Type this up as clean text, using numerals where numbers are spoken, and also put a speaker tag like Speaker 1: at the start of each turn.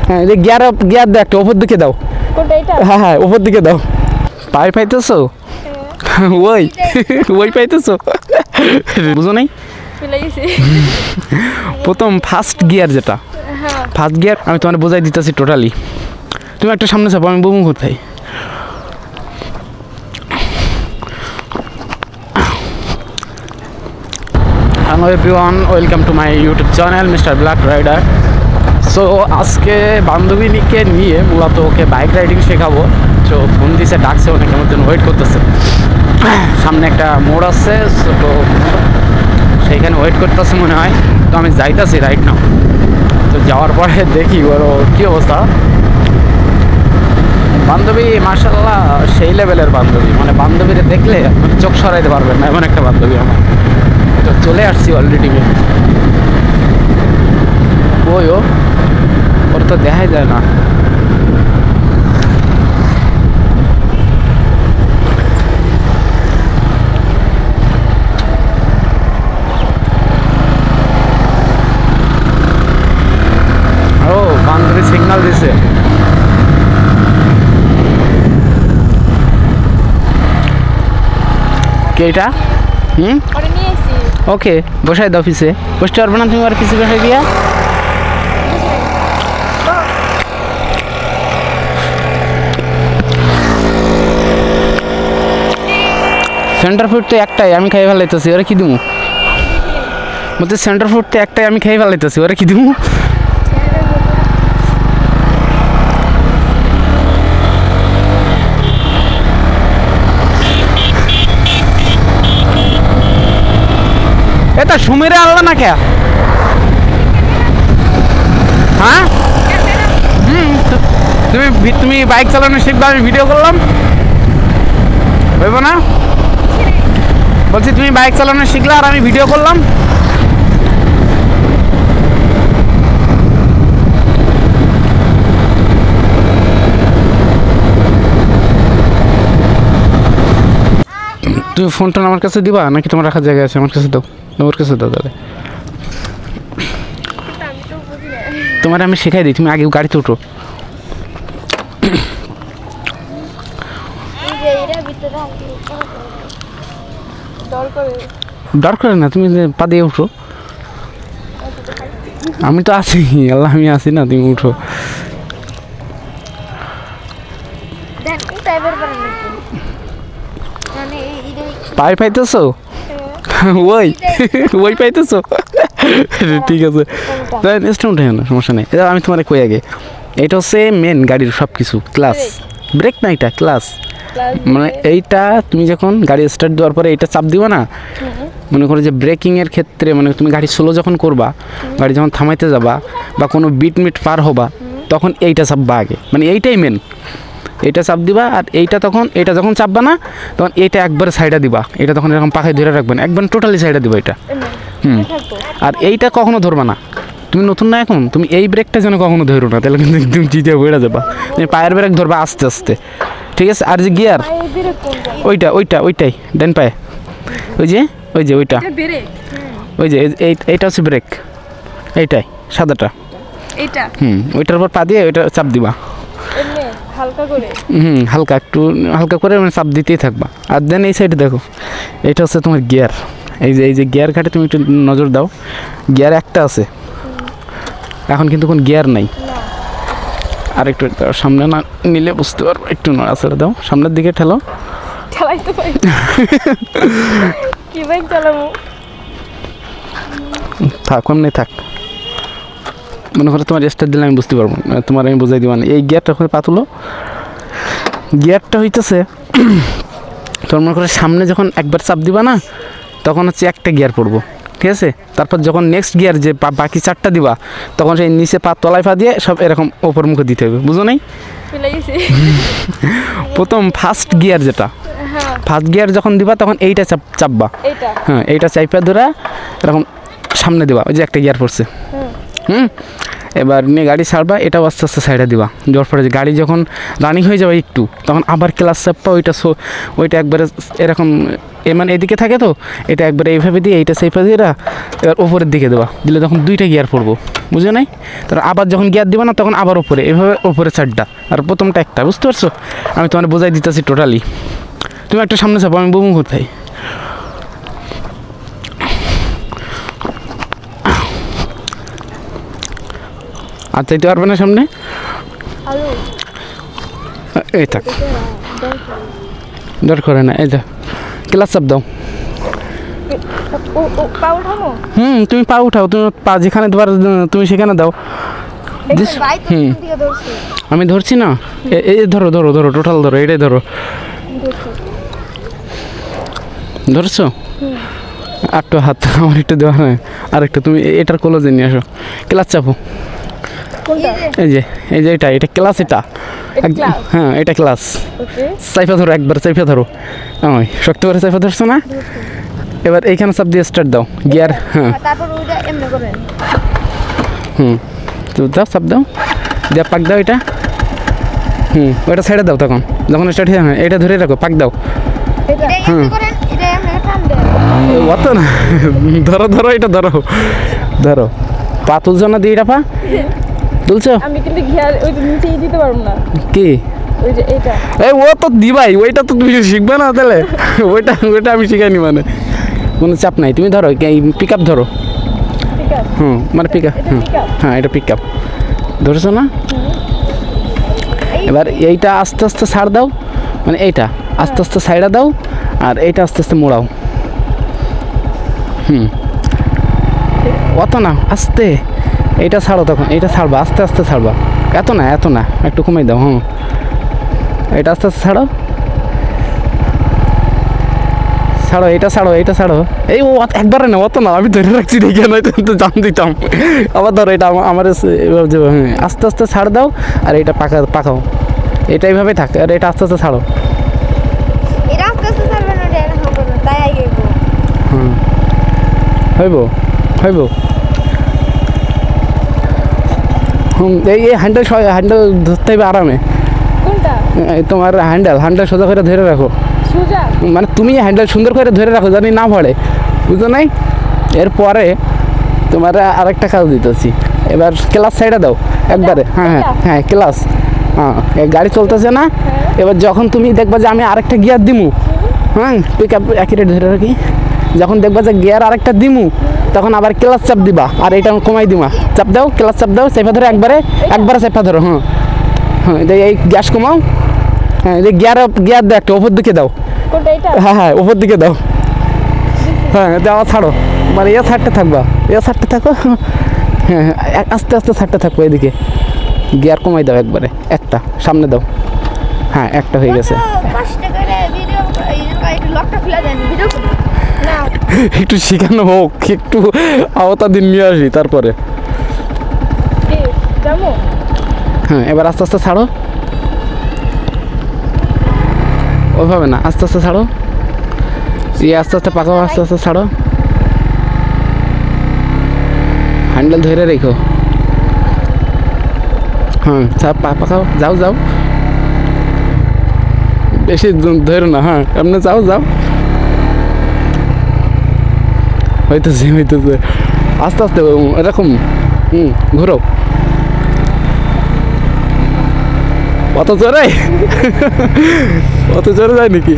Speaker 1: হ্যাঁ যে gear gear দাও একটা উপর দিকে দাও।
Speaker 2: কোনটা এটা?
Speaker 1: হ্যাঁ হ্যাঁ উপর দিকে দাও। পাই পাইতেছো? ওই ওই পাইতেছো? বুঝো নাই? প্রথম ফার্স্ট গিয়ার যেটা, ফার্স্ট গিয়ার আমি তোমার বোঝাই দিতেছি টোটালি। তুমি একটা সামনে চাপো, আমি বুমু কোথায়। Hello everyone, welcome to my YouTube channel mister black rider. So আজকে বান্ধবীকে নিয়ে মূলত ওকে বাইক রাইডিং শেখাবো। তো ফোন দিয়েছে, ডাকছে, অনেক আমার জন্য ওয়েট করতেছে। সামনে একটা মোড় আছে, তো সেইখানে ওয়েট করতেছে মনে হয়। তো আমি যাইতেছি রাইট নাও। তো যাওয়ার পরে দেখি ওর কী অবস্থা। বান্ধবী মার্শাল্লাহ সেই লেভেলের বান্ধবী, মানে বান্ধবীরে দেখলে মানে চোখ সরাইতে পারবেন না, এমন একটা বান্ধবী আমার। তো চলে আসছি অলরেডি। ওই ওর তো দেখাই যায় না। ও বান্ধবী সিগন্যাল দিছে। কে এটা? ওকে বসাই দাও পিছে। বসতে পারবে না তুমি আর পিছে বসাই দিয়া? সেন্টার ফুড তো একটাই, আমি খাই ফেলাইতেছি, ওরা কি দিমু? বলতে সেন্টার ফুড তো একটাই, আমি খাই ফেলাইতেছি, ওরা কি দিমু? এটা সুমিরে আনলা না কে? হ্যাঁ তুমি বাইক চালানো শিখবে, আমি ভিডিও করলাম, হইব না? বলছি তুমি বাইক চালানো শিখলে আর আমি ভিডিও করলাম। তুমি ফোনটা আমার কাছে দিবা নাকি তোমার রাখার জায়গায় আছে? আমার কাছে দাও, তোমার কাছে দাও দাদা। তোমার আমি শেখাই দিই, তুমি আগে গাড়িতে উঠো। ডর করে না, তুমি পা দিয়ে উঠো। আমি তো আছি, আল্লাহ আমি আছি না, তুমি উঠো। পাই পাইতেছো? ওই ওই পাইতেছো? ঠিক আছে, উঠে না, সমস্যা নেই। এটা আমি তোমার কই আগে, এটা হচ্ছে মেন গাড়ির সব কিছু। ক্লাস ব্রেক না, এটা ক্লাস। মানে এইটা তুমি যখন গাড়ি স্টার্ট দেওয়ার পরে এইটা চাপ দিবা না, মনে করো যে ব্রেকিংয়ের ক্ষেত্রে, মানে তুমি গাড়ি স্লো যখন করবা, গাড়ি যখন থামাইতে যাবা বা কোনো বিট পার হবা, তখন এইটা চাপবা আগে, মানে এইটাই মেন। এইটা চাপ দিবা, আর এইটা তখন এটা যখন চাপবা না, তখন এইটা একবারে সাইডে দিবা। এটা তখন এরকম পাখায় ধরে রাখবে না, একবার টোটালি সাইডে দিবা এটা। আর এইটা কখনো ধরবা না, তুমি নতুন না এখন, তুমি এই ব্রেকটা যেন কখনো ধরো না, তাহলে কিন্তু একদম চিজে বেড়ে যাবা। তুমি পায়ের ব্রেক ধরবা আস্তে আস্তে, ঠিক আছে? আর যে গিয়ার ওইটাই ডান পায়ে, ওইটা ওই যে এইটা হচ্ছে ব্রেক, এইটাই সাদাটা, ওইটার উপর পা দিয়ে ওইটা চাপ দিবা হালকা একটু হালকা করে, মানে চাপ দিতেই থাকবা। আর দেন এই সাইডে দেখো, এটা হচ্ছে তোমার গিয়ার। এই যে গিয়ার ঘাটে তুমি একটু নজর দাও, গিয়ার একটা আছে এখন, কিন্তু কোন গিয়ার নাই। আর একটু সামনে না নিলে বুঝতে পারবো, একটু নড়াচড়া দাও, সামনের দিকে ঠেলো। থাক এমনি থাক, মনে করে তোমার স্টার্ট দিলে আমি বুঝতে পারবো, তোমার আমি বুঝাই দিব না। এই গিয়ারটা করে পাতুলো, গিয়ারটা হইতেছে তোমার মনে করে সামনে যখন একবার চাপ দিবা না, তখন হচ্ছে একটা গিয়ার পড়বো, ঠিক আছে? তারপর যখন নেক্সট গিয়ার যে বাকি চারটা দিবা, তখন সেই নিচে পা তলায় পা দিয়ে সব এরকম ওপর মুখে দিতে হবে, বুঝো নাই? প্রথম ফার্স্ট গিয়ার যেটা, ফার্স্ট গিয়ার যখন দিবা তখন এইটা চাপবা, হ্যাঁ এইটা চাইপা ধরা এরকম সামনে দিবা, ওই যে একটা গিয়ার পড়ছে। এবার নিয়ে গাড়ি ছাড়বা, এটাও আস্তে আস্তে সাইডে দিবা। দেওয়ার পরে যে গাড়ি যখন রানিং হয়ে যাবে একটু, তখন আবার ক্লাস চাপবা, ওইটা একবারে এরকম মানে এদিকে থাকে তো, এটা একবারে এইভাবে দিয়ে এইটা সেইভাবে দিয়ে এবার ওপরের দিকে দেবা, দিলে তখন দুইটা গিয়ার পড়বো, বুঝো নাই? তারপর আবার যখন গিয়ার দিবা না তখন আবার ওপরে, এভাবে ওপরে চারটা আর প্রথমটা একটা, বুঝতে পারছো? আমি তোমার বোঝাই দিতেছি টোটালি। তুমি একটা সামনে চাপো, আমি বুমু কোথায়। আর চাইতে পারবে না সামনে, এই থাক, ডর করে না। এই তো ক্লাস চাপ দাও। তুমি পা উঠাও, তুমি পা যেখানে দেওয়ার তুমি সেখানে দাও। আমি ধরছি না, এই ধরো ধরো ধরো, টোটাল ধরো, এটাই ধরো, ধরছো? একটু হাত আমার একটু দেওয়া হয়, আর একটু তুমি এটার কলেজে নিয়ে আসো। ক্লাস চাপো, এই যে এটা ক্লাস, এটা হ্যাঁ এটা ক্লাস। চাইফা ধরো, একবার চাইফা ধরো, শক্ত করে চাইফা ধরছো না? এবার এইখানে চাপ দিয়ে স্টার্ট দাও গিয়ার। হ্যাঁ তো দাও, চাপ দাও, দিয়ে পাক দাও এটা। ওইটা সাইডে দাও, তখন যখন স্টার্ট হয়ে এটা ধরে রাখো, পাক দাও। অত না, ধরো ধরো, এটা ধরো ধরো, পা তুলছো না? দিয়ে এটা পা তুলছো?
Speaker 2: আমি কিন্তু গিয়ার ওই নিচেই দিতে পারবো না।
Speaker 1: কি
Speaker 2: ওই যে এটা,
Speaker 1: এই ও তো দিবাই, ওইটা তো তুমি শিখবে না তাহলে। ওইটা আমি শিখাইনি, মানে কোনো চাপ নাই। তুমি ধরো পিক আপ ধরো, মানে পিক আপ, হ্যাঁ এটা পিক আপ ধরেছো না? এবার এইটা আস্তে আস্তে ছাড় দাও, মানে এইটা আস্তে আস্তে সাইডে দাও, আর এইটা আস্তে আস্তে মোড়াও। অত না, আস্তে, এইটা ছাড়ো, তখন এইটা ছাড়বা, আস্তে আস্তে ছাড়বা, এত না, একটু কমাই দাও। এটা আস্তে আস্তে ছাড়ো, এটা ছাড়ো। এই ও একবারে না, অত না, আমি ধরে রাখছি দেখে, নয়তো তো জান দিতাম। আবার ধরো, এটা আমার আস্তে আস্তে ছাড় দাও, আর এটা পাকাও, এটা এইভাবে থাকে, আর এটা আস্তে আস্তে ছাড়ো। হইব এই হ্যান্ডেল ধরতে হবে আরামে। তোমার হ্যান্ডেল সোজা করে ধরে রাখো, মানে তুমি হ্যান্ডেল সুন্দর করে ধরে রাখো, জানি না পড়ে, বুঝো নাই? এরপরে তোমার আরেকটা কাজ দিতেছি। এবার ক্লাস সাইডে দাও একবারে, হ্যাঁ ক্লাস, গাড়ি চলতেছে না? এবার যখন তুমি দেখবা যে আমি আরেকটা গিয়ার দিমু, পিক আপ অ্যাকুরেট ধরে রাখি, যখন দেখবা যে গিয়ার আরেকটা দিমু, তখন আবার ক্লাস চাপ দিবা, আর এটা কমাই দিবা। চাপ দাও, ক্লাস চাপ দাও, চেপা ধরো, একবারে চেপা ধরো। এই গ্যাস কমাও, এই গিয়ার দাও, একটা ওপর দিকে দাও। হ্যাঁ ওপর দিকে দাও, দেওয়া ছাড়ো, মানে ছাড়তে থাকবা, ছাড়তে থাকো। হ্যাঁ আস্তে আস্তে ছাড়তে থাকবো, এদিকে গিয়ার কমাই দাও, একবারে একটা সামনে দাও। হ্যাঁ একটা হয়ে গেছে। একটু শেখানো হোক, একটু আওতা দিন নিয়ে আসি, তারপরে হ্যাঁ এবার আস্তে আস্তে ছাড়ো, ওইভাবে না, আস্তে আস্তে ছাড়ো, আস্তে আস্তে পাকাও, আস্তে আস্তে ছাড়ো, হ্যান্ডেল ধরে রেখো। পাকাও, যাও, বেশি ধরো না, এমনি যাও, হইতেছে, আস্তে আস্তে এরকম, ঘুরো, অত জোরে যায় নাকি?